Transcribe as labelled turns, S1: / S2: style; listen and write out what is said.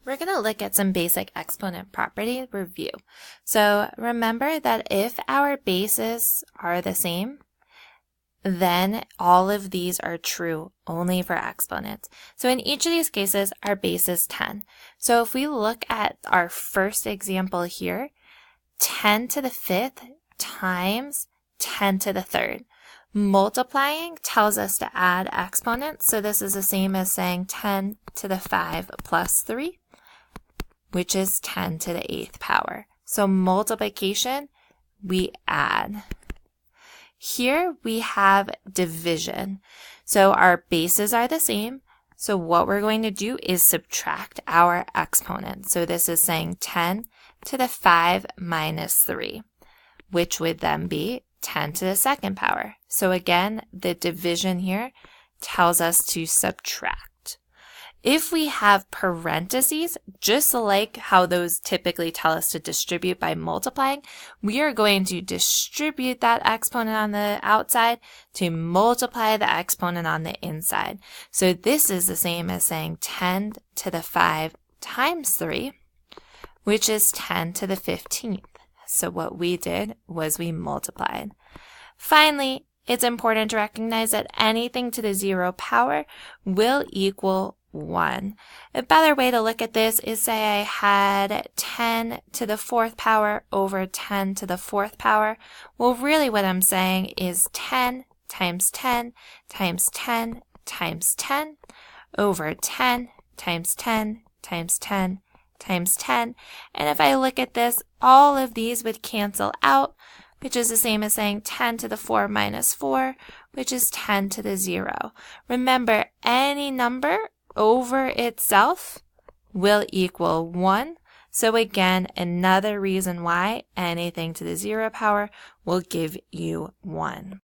S1: We're going to look at some basic exponent property review. So remember that if our bases are the same, then all of these are true only for exponents. So in each of these cases, our base is 10. So if we look at our first example here, 10 to the 5th times 10 to the 3rd. Multiplying tells us to add exponents, so this is the same as saying 10 to the 5 plus 3, which is 10 to the 8th power. So multiplication, we add. Here we have division. So our bases are the same. So what we're going to do is subtract our exponent. So this is saying 10 to the 5 minus 3, which would then be 10 to the 2nd power. So again, the division here tells us to subtract. If we have parentheses, just like how those typically tell us to distribute by multiplying, we are going to distribute that exponent on the outside to multiply the exponent on the inside. So this is the same as saying 10 to the 5 times 3, which is 10 to the 15th. So what we did was we multiplied. Finally, it's important to recognize that anything to the 0 power will equal 1. A better way to look at this is say I had 10 to the 4th power over 10 to the 4th power. Well, really what I'm saying is 10 times 10 times 10 times 10 over 10 times 10 times 10 times 10. And if I look at this, all of these would cancel out, which is the same as saying 10 to the 4 minus 4, which is 10 to the 0. Remember, any number over itself will equal 1. So again, another reason why anything to the 0 power will give you 1.